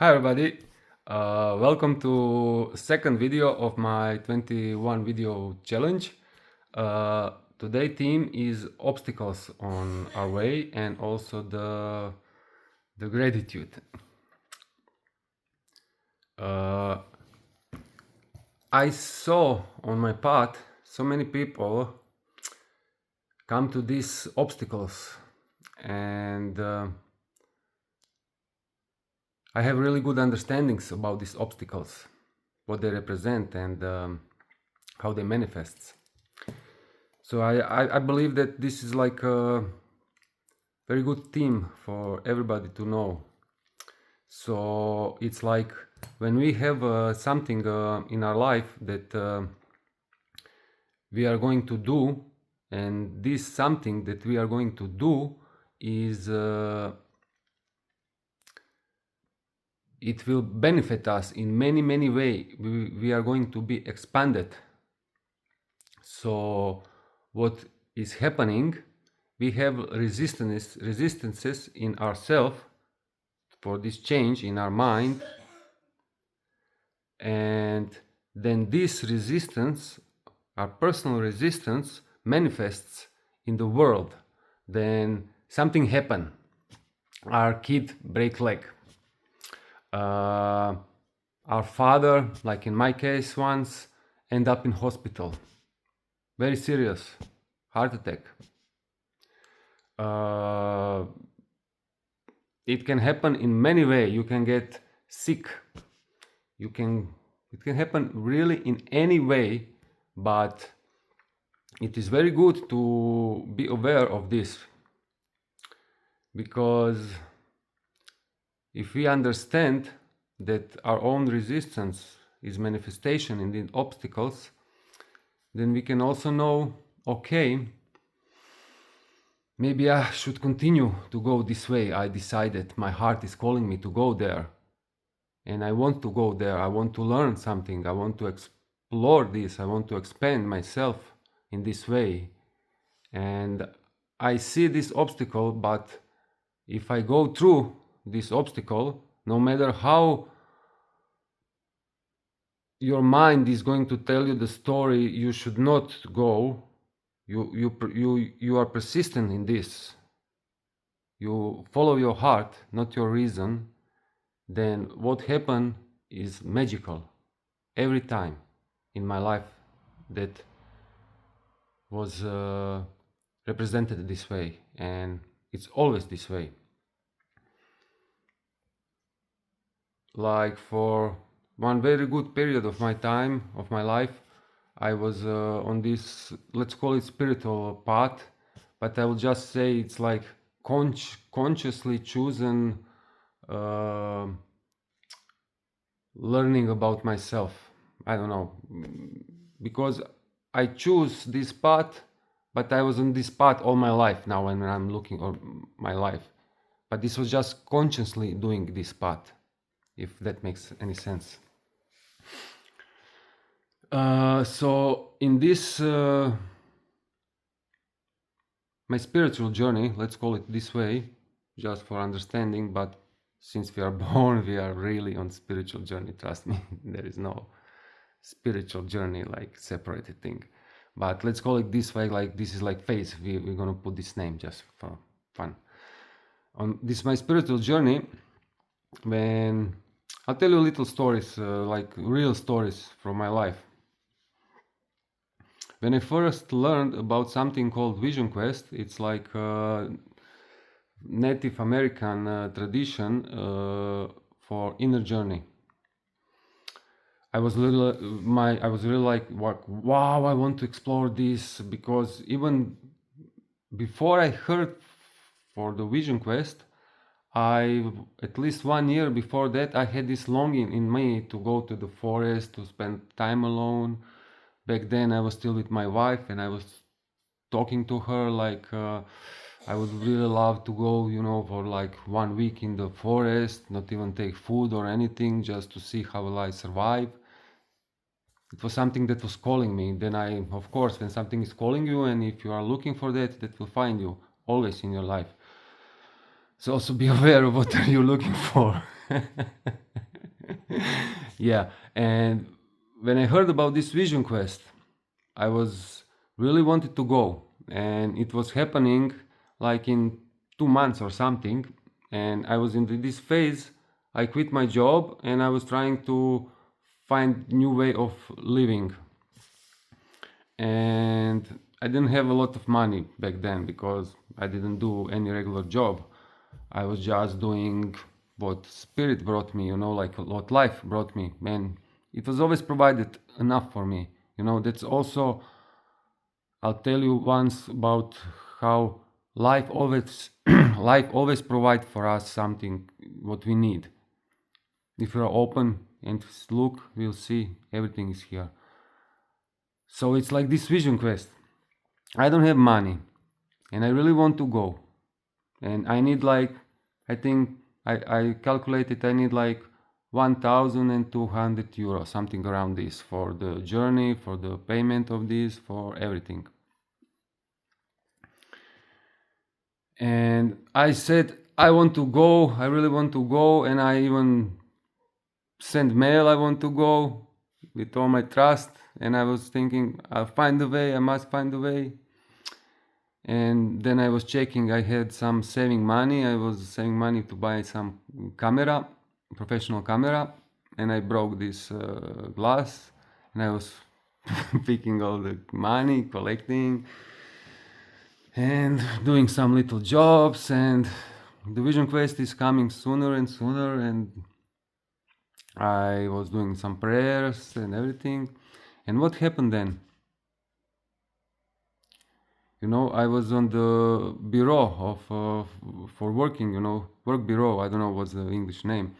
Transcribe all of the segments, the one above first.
Hi everybody, welcome to second video of my 21 video challenge. Today theme is obstacles on our way and also the gratitude. I saw on my path so many people come to these obstacles, and I have really good understandings about these obstacles, what they represent, and how they manifest. So I believe that this is like a very good theme for everybody to know. So it's like when we have something in our life that we are going to do, and this something that we are going to do is it will benefit us in many ways. We are going to be expanded. So what is happening, we have resistances in ourselves for this change in our mind, and then this resistance, our personal resistance, manifests in the world. Then something happen, our kid break leg, our father, like in my case once, end up in hospital, very serious heart attack. It can happen in many ways. You can get sick, it can happen really in any way, but it is very good to be aware of this, because if we understand that our own resistance is manifestation in the obstacles, then we can also know, okay, maybe I should continue to go this way. I decided my heart is calling me to go there, and I want to go there. I want to learn something. I want to explore this. I want to expand myself in this way. And I see this obstacle, but if I go through this obstacle, no matter how your mind is going to tell you the story, you should not go. You are persistent in this. You follow your heart, not your reason. Then what happened is magical. Every time in my life that was represented this way, and it's always this way. Like for one very good period of my time, of my life, I was on this, let's call it spiritual path, but I will just say it's like consciously chosen learning about myself. I don't know, because I choose this path, but I was on this path all my life now when I'm looking on my life. But this was just consciously doing this path, if that makes any sense. So in this my spiritual journey, let's call it this way, just for understanding, but since we are born, we are really on spiritual journey, trust me. There is no spiritual journey like separated thing, but let's call it this way, like this is like phase. We're gonna put this name just for fun. On this my spiritual journey, when I'll tell you little stories, like real stories from my life. When I first learned about something called Vision Quest, it's like a Native American tradition for inner journey. I was really like, wow, I want to explore this, because even before I heard for the Vision Quest, at least 1 year before that, I had this longing in me to go to the forest, to spend time alone. Back then I was still with my wife, and I was talking to her like I would really love to go, for like 1 week in the forest, not even take food or anything, just to see how will I survive. It was something that was calling me. Then of course, when something is calling you, and if you are looking for that, that will find you always in your life. So also be aware of what are you looking for. Yeah, and when I heard about this vision quest, I was really wanted to go, and it was happening like in 2 months or something. And I was in this phase. I quit my job, and I was trying to find new way of living. And I didn't have a lot of money back then because I didn't do any regular job. I was just doing what spirit brought me, like what life brought me, and it was always provided enough for me. That's also, I'll tell you once about how life always life always provides for us something what we need. If you're open and look, we'll see everything is here. So it's like this vision quest. I don't have money and I really want to go. And I need like, I think I calculated I need like 1,200 euros, something around this for the journey, for the payment of this, for everything. And I said, I want to go, I really want to go. And I even sent mail, I want to go with all my trust. And I was thinking, I'll find a way, I must find a way. And then I was checking, I had some saving money. I was saving money to buy some camera, professional camera. And I broke this glass. And I was picking all the money, collecting, and doing some little jobs. And the vision quest is coming sooner and sooner. And I was doing some prayers and everything. And what happened then? I was on the bureau for working, work bureau. I don't know what's the English name.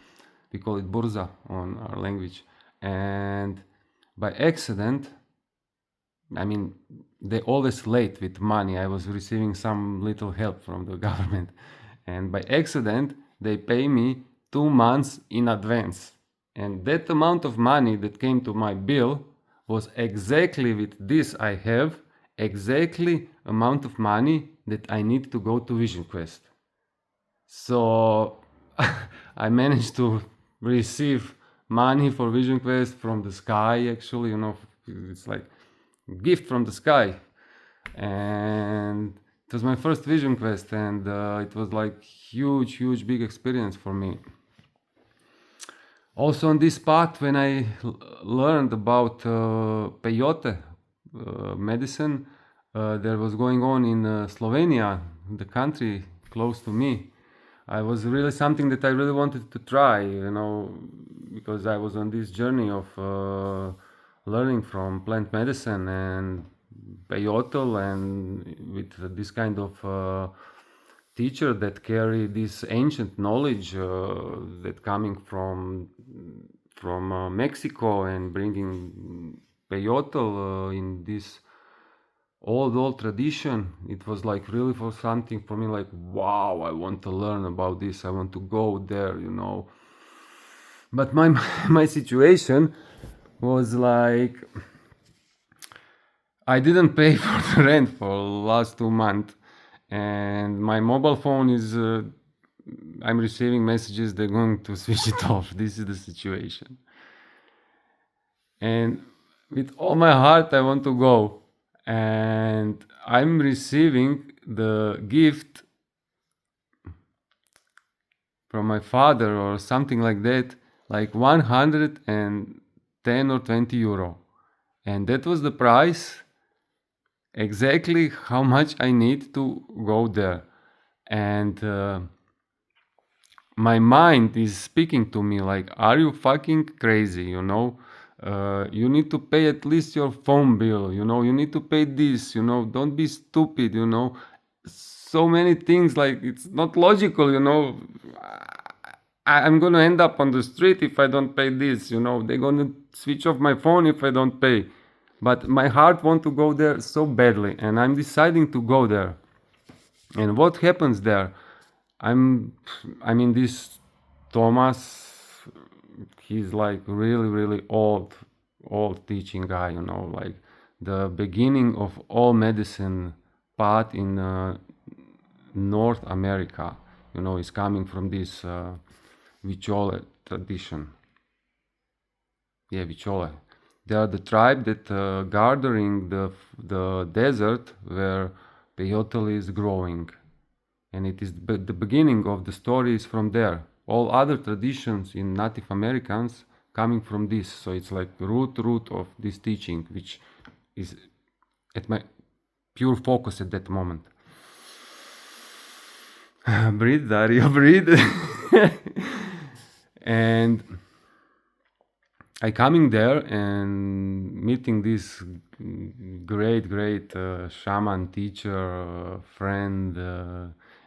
We call it burza on our language. And by accident, I mean, they always late with money. I was receiving some little help from the government. And by accident, they pay me 2 months in advance. And that amount of money that came to my bill was exactly with this I have exactly amount of money that I need to go to Vision Quest. So I managed to receive money for Vision Quest from the sky. Actually, it's like a gift from the sky. And it was my first Vision Quest, and it was like huge big experience for me. Also on this path, when I learned about peyote medicine, that was going on in Slovenia, the country close to me, I was really something that I really wanted to try, because I was on this journey of learning from plant medicine and peyote, and with this kind of teacher that carry this ancient knowledge that coming from Mexico and bringing peyote in this old tradition. It was like really for something for me like, wow, I want to learn about this, I want to go there. But my my situation was like, I didn't pay for the rent for last 2 months, and my mobile phone is I'm receiving messages they're going to switch it off. This is the situation. And with all my heart I want to go, and I'm receiving the gift from my father or something like that, like 110 or 20 euro. And that was the price, exactly how much I need to go there. And my mind is speaking to me like, are you fucking crazy? You need to pay at least your phone bill, you need to pay this, don't be stupid. So many things, like it's not logical. I'm gonna end up on the street if I don't pay this. They're gonna switch off my phone if I don't pay. But my heart wants to go there so badly, and I'm deciding to go there. And what happens there? I mean, this Thomas, he's like really old teaching guy. Like the beginning of all medicine path in North America. Is coming from this Vichole tradition. Yeah, Vichole. They are the tribe that gathering the desert where peyote is growing, and it is the beginning of the stories from there. All other traditions in Native Americans coming from this, so it's like root of this teaching, which is at my pure focus at that moment. Breathe, Dario, breathe. And I coming there and meeting this great shaman teacher friend,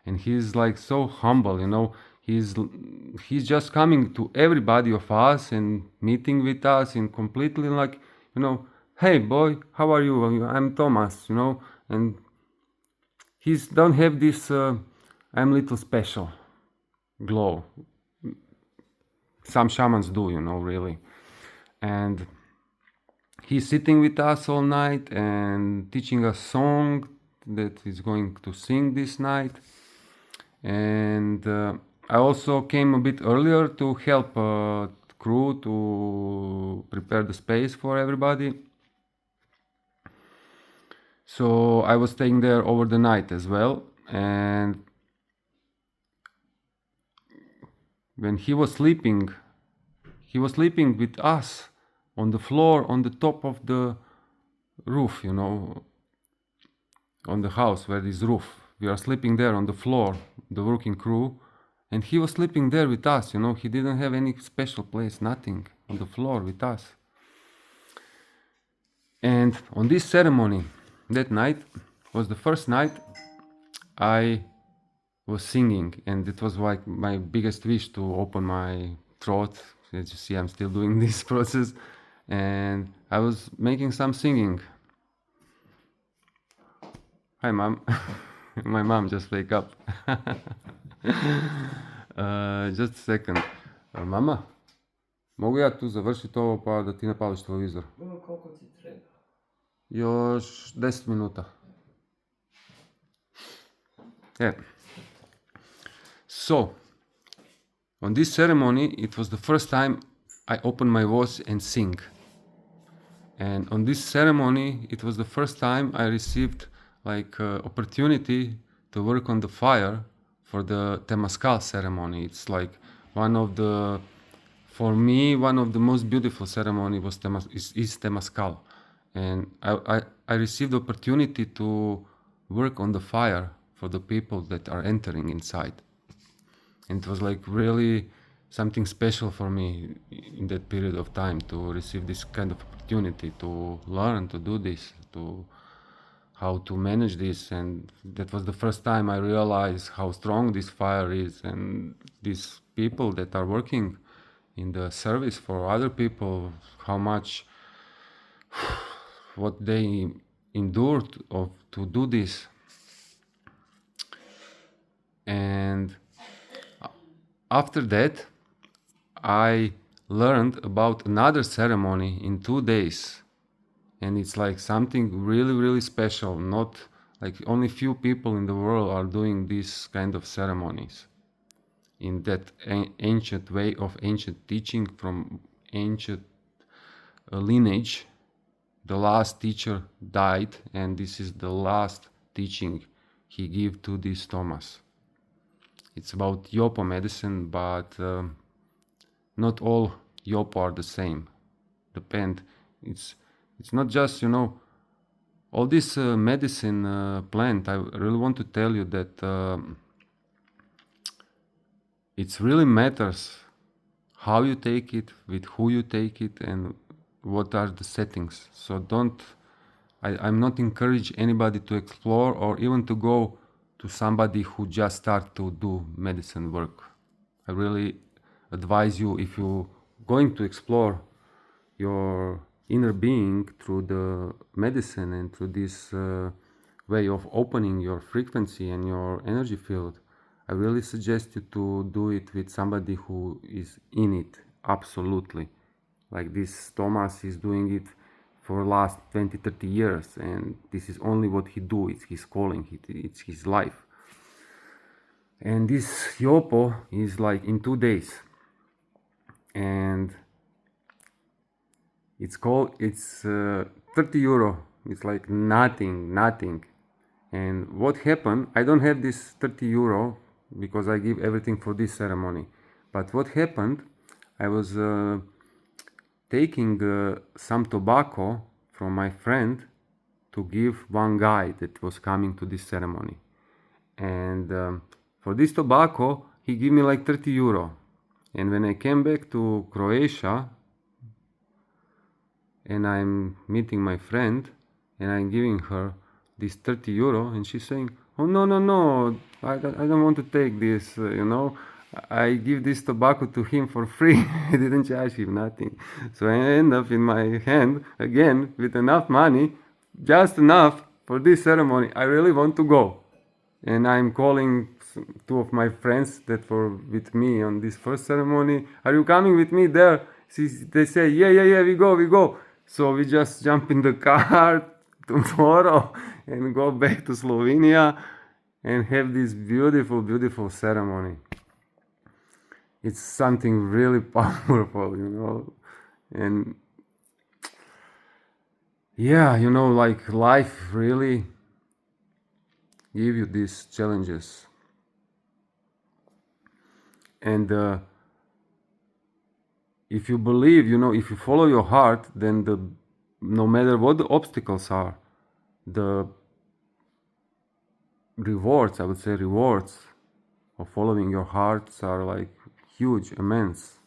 and he's like so humble, you know. He's just coming to everybody of us and meeting with us and completely like, you know, hey boy, how are you? I'm Thomas, you know, and he's don't have this I'm little special glow. Some shamans do, you know, really. And he's sitting with us all night and teaching us song that he's going to sing this night. And I also came a bit earlier to help crew to prepare the space for everybody. So I was staying there over the night as well. And when he was sleeping with us on the floor on the top of the roof, you know, on the house where is roof. We are sleeping there on the floor, the working crew, and he was sleeping there with us, you know. He didn't have any special place, nothing, on the floor with us. And on this ceremony, that night was the first night I was singing, and it was like my biggest wish to open my throat. As you see, I'm still doing this process, and I was making some singing. Hi, mom. My mom just wake up. Just a second. Mama, mogu ja tu završiti ovo pa da ti napališ televizor? Koliko ti treba? Još 10 minuta. Yeah. So, on this ceremony, it was the first time I opened my voice and sing. And on this ceremony, it was the first time I received like opportunity to work on the fire for the Temazcal ceremony. It's like one of the, for me, one of the most beautiful ceremony was is Temazcal. And I received the opportunity to work on the fire for the people that are entering inside. And it was like really something special for me in that period of time to receive this kind of opportunity to learn to do this, to how to manage this. And that was the first time I realized how strong this fire is, and these people that are working in the service for other people, how much what they endured to do this. And after that, I learned about another ceremony in 2 days, and it's like something really special. Not like only few people in the world are doing these kind of ceremonies in that ancient way of ancient teaching from ancient lineage. The last teacher died, and this is the last teaching he gave to this Thomas. It's about Yopo medicine, but not all Yopo are the same. Depend. It's not just, you know, all this medicine plant. I really want to tell you that it really matters how you take it, with who you take it, and what are the settings. So I'm not encourage anybody to explore or even to go to somebody who just start to do medicine work. I really advise you, if you're going to explore your inner being through the medicine and through this way of opening your frequency and your energy field, I really suggest you to do it with somebody who is in it absolutely. Like this Thomas is doing it for last 20-30 years, and this is only what he do. It's his calling, it's his life. And this Yopo is like in 2 days. And it's 30 euro. It's like nothing. And what happened, I don't have this 30 euro because I give everything for this ceremony. But what happened, I was taking some tobacco from my friend to give one guy that was coming to this ceremony. And for this tobacco, he gave me like 30 euro. And when I came back to Croatia, and I'm meeting my friend, and I'm giving her this 30 euro, and she's saying, "Oh no, I don't want to take this, I give this tobacco to him for free." I didn't charge him nothing. So I end up in my hand again with enough money, just enough for this ceremony. I really want to go. And I'm calling two of my friends that were with me on this first ceremony. "Are you coming with me there?" They say, yeah, we go. So we just jump in the car tomorrow and go back to Slovenia and have this beautiful ceremony. It's something really powerful. And yeah, like life really give you these challenges. And if you believe, if you follow your heart, then no matter what the obstacles are, the rewards, I would say rewards of following your hearts are like huge, immense.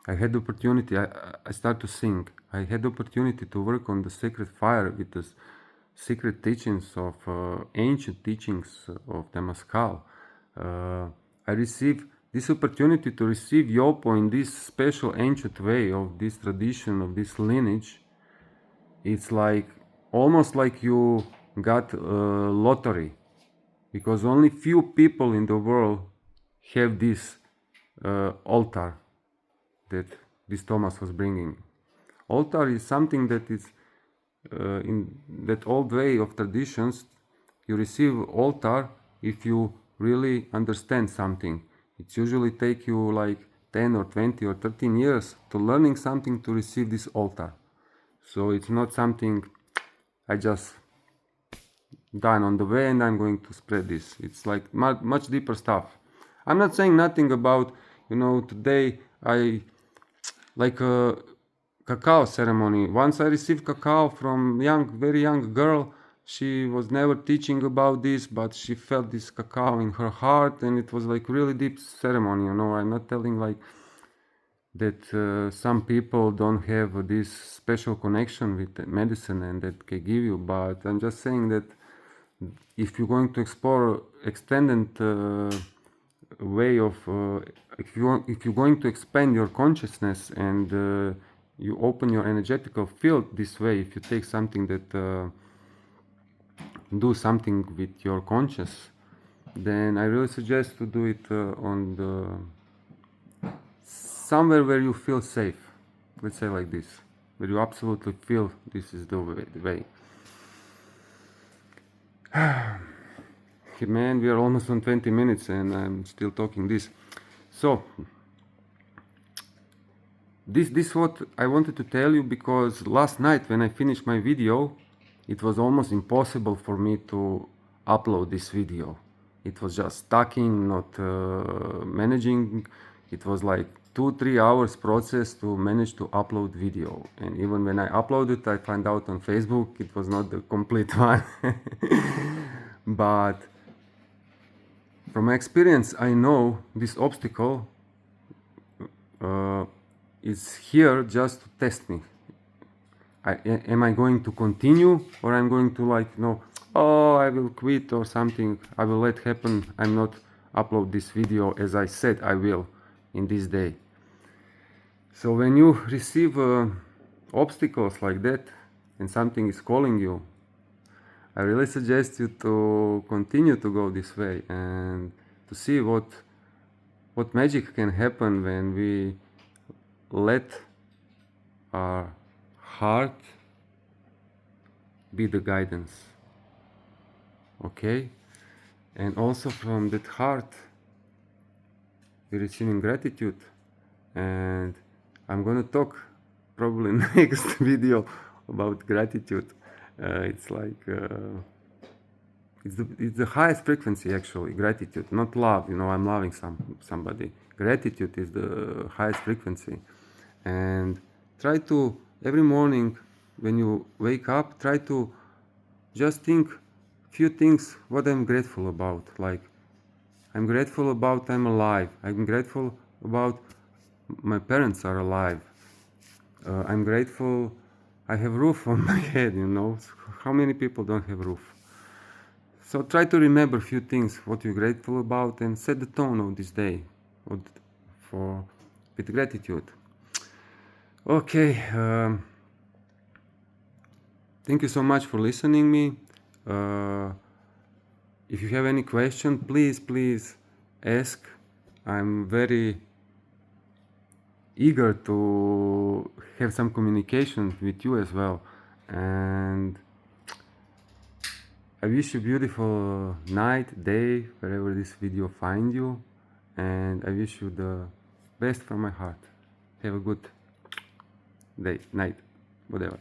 I had the opportunity, I start to sing. I had the opportunity to work on the sacred fire with the secret teachings of ancient teachings of Temazcal. I received this opportunity to receive Yopo in this special ancient way of this tradition, of this lineage. It's like almost like you got a lottery, because only few people in the world have this altar that this Thomas was bringing. Altar is something that is in that old way of traditions. You receive altar if you really understand something. It usually take you like 10 or 20 or 13 years to learning something to receive this altar. So it's not something I just done on the way and I'm going to spread this. It's like much deeper stuff. I'm not saying nothing about, today I like a cacao ceremony. Once I received cacao from very young girl. She was never teaching about this, but she felt this cacao in her heart, and it was like really deep ceremony. I'm not telling like that some people don't have this special connection with medicine and that can give you, but I'm just saying that if you're going to explore extended way of if you're going to expand your consciousness and you open your energetical field this way, if you take something that do something with your conscious, then I really suggest to do it on the somewhere where you feel safe. Let's say like this, where you absolutely feel this is the way. Man, we are almost on 20 minutes and I'm still talking this. So this what I wanted to tell you, because last night when I finished my video, it was almost impossible for me to upload this video. It was just stacking, not managing. It was like 2-3 hours process to manage to upload video. And even when I uploaded, I found out on Facebook it was not the complete one. But from my experience, I know this obstacle is here just to test me. Am I going to continue, or I'm going to I will quit or something, I will let happen, I'm not upload this video as I said I will in this day. So when you receive obstacles like that and something is calling you, I really suggest you to continue to go this way and to see what magic can happen when we let our heart be the guidance. Okay? And also from that heart we're receiving gratitude. And I'm gonna talk probably next video about gratitude. It's like it's the highest frequency, actually, gratitude, not love. I'm loving somebody. Gratitude is the highest frequency. And try to, every morning when you wake up, try to just think few things what I'm grateful about. Like, I'm grateful about I'm alive. I'm grateful about my parents are alive. I'm grateful I have roof on my head. How many people don't have roof? So try to remember a few things what you're grateful about and set the tone of this day for with gratitude. Okay, thank you so much for listening me. If you have any question, please ask. I'm very eager to have some communication with you as well. And I wish you a beautiful night, day, wherever this video finds you. And I wish you the best from my heart. Have a good day, night, whatever.